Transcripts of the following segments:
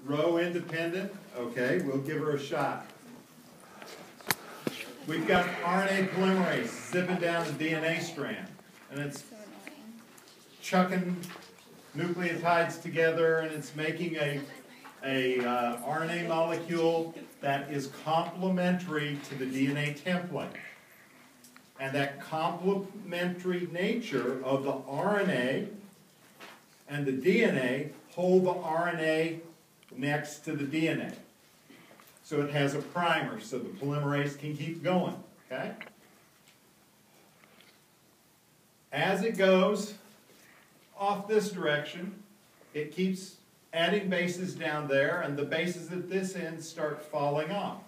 row independent. Okay, we'll give her a shot. We've got RNA polymerase zipping down the DNA strand, and it's chucking nucleotides together, and it's making a RNA molecule that is complementary to the DNA template. And that complementary nature of the RNA and the DNA hold the RNA next to the DNA. So it has a primer, so the polymerase can keep going, okay? As it goes off this direction, it keeps adding bases down there, and the bases at this end start falling off.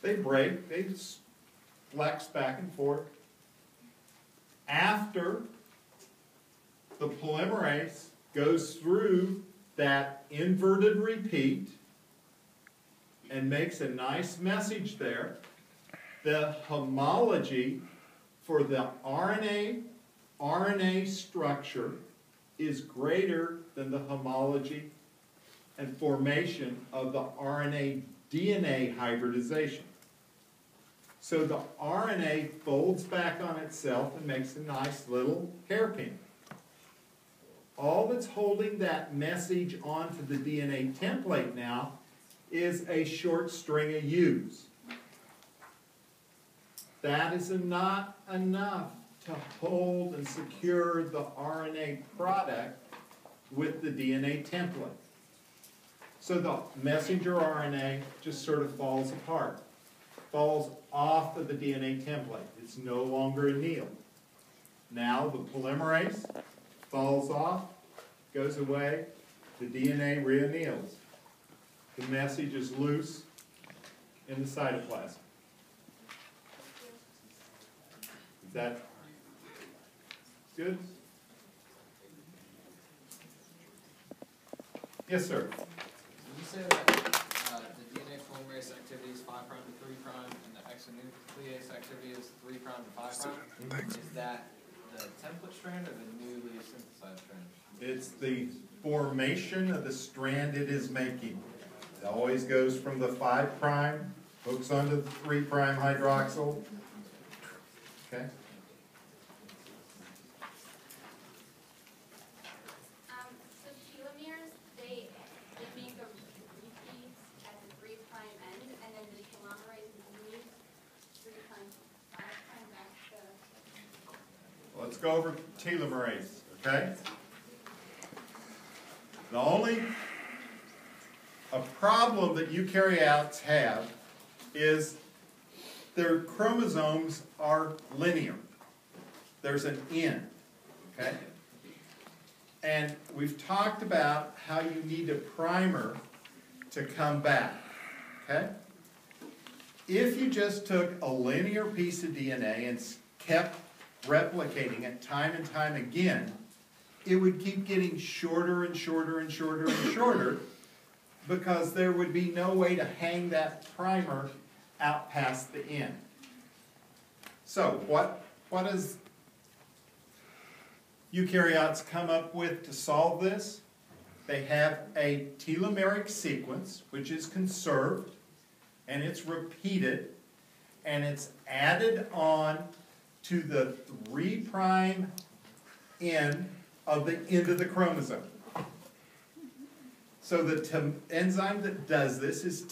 They break, they flex back and forth. After the polymerase goes through that inverted repeat and makes a nice message there, the homology for the RNA structure is greater than the homology and formation of the RNA-DNA hybridization. So the RNA folds back on itself and makes a nice little hairpin. All that's holding that message onto the DNA template now is a short string of U's. That is not enough to hold and secure the RNA product with the DNA template. So the messenger RNA just sort of falls apart, falls off of the DNA template. It's no longer annealed. Now the polymerase falls off, goes away, the DNA reanneals. The message is loose in the cytoplasm. Is that good? Yes, sir. Did you say that the DNA polymerase activity is 5' to 3', and the exonuclease activity is 3' to 5'? Is that the template strand or the newly synthesized strand? It's the formation of the strand it is making. It always goes from the 5', hooks onto the 3' hydroxyl. Okay? So telomeres, they make a repeat at the 3' end, and then the telomerase moves 3', 5' back to... Let's go over telomerase, okay? The only problem that eukaryotes have is their chromosomes are linear. There's an end, okay? And we've talked about how you need a primer to come back, okay? If you just took a linear piece of DNA and kept replicating it time and time again, it would keep getting shorter and shorter and shorter and shorter because there would be no way to hang that primer out past the end. So what does eukaryotes come up with to solve this? They have a telomeric sequence which is conserved, and it's repeated, and it's added on to the 3' end of the end of the chromosome. So the enzyme that does this is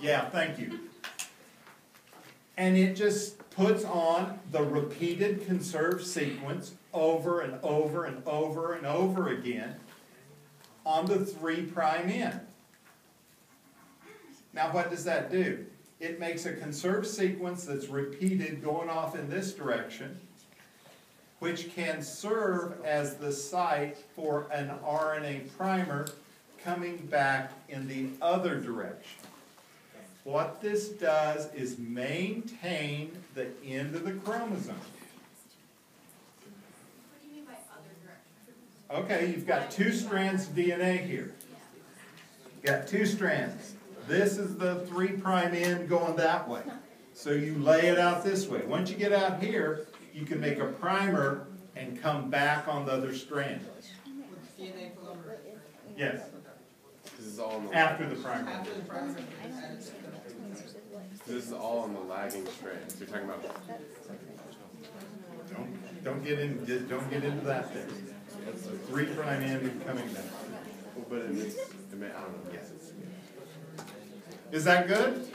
yeah, thank you. And it just puts on the repeated conserved sequence over and over and over and over again on the 3' end. Now what does that do? It makes a conserved sequence that's repeated going off in this direction, which can serve as the site for an RNA primer coming back in the other direction. What this does is maintain the end of the chromosome. What do you mean by other direction? Okay, you've got 2 strands of DNA here. You've got 2 strands. This is the 3' end going that way. So you lay it out this way. Once you get out here, you can make a primer and come back on the other strand. With DNA polymerase. Yes, This is all on the after the primer. After the primer. This is all on the lagging strand. So you're talking about Don't get into that there. That's the 3' end and coming down. well, but it makes I don't know. Yes. Is that good?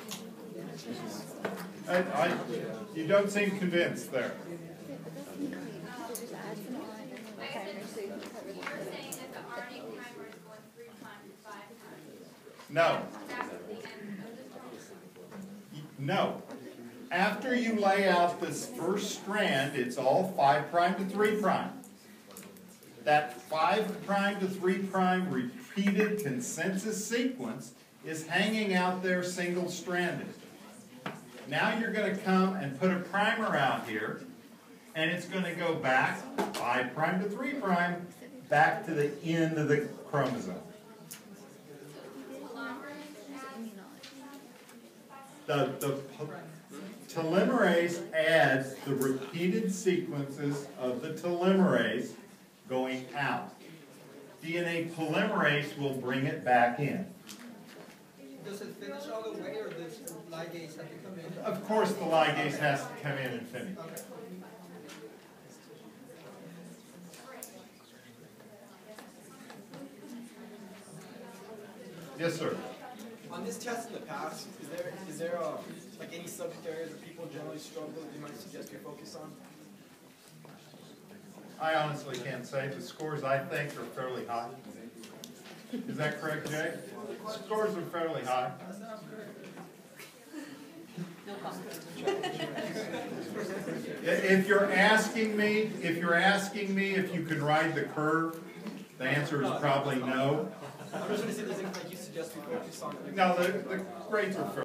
You don't seem convinced there. You're saying that the RNA primer is going 3' to 5'. No, That's the end of the chromosome. no. After you lay out this first strand, it's all 5' to 3'. That 5' to 3' repeated consensus sequence is hanging out there single-stranded. Now you're going to come and put a primer out here, and it's going to go back 5' to 3', back to the end of the chromosome. The telomerase adds the repeated sequences of the telomerase going out. DNA polymerase will bring it back in. Does it finish all the way, or does the ligase have to come in? Of course, the ligase has to come in and finish. Okay. Yes, sir. On this test in the past, is there like any subject areas that people generally struggle that you might suggest you focus on? I honestly can't say. The scores, I think, are fairly high. Is that correct, Jay? Scores are fairly high. If you're asking me if you can ride the curve, the answer is probably no. I'm just going to say there's anything like you suggest we focus on. No, the grades are fairly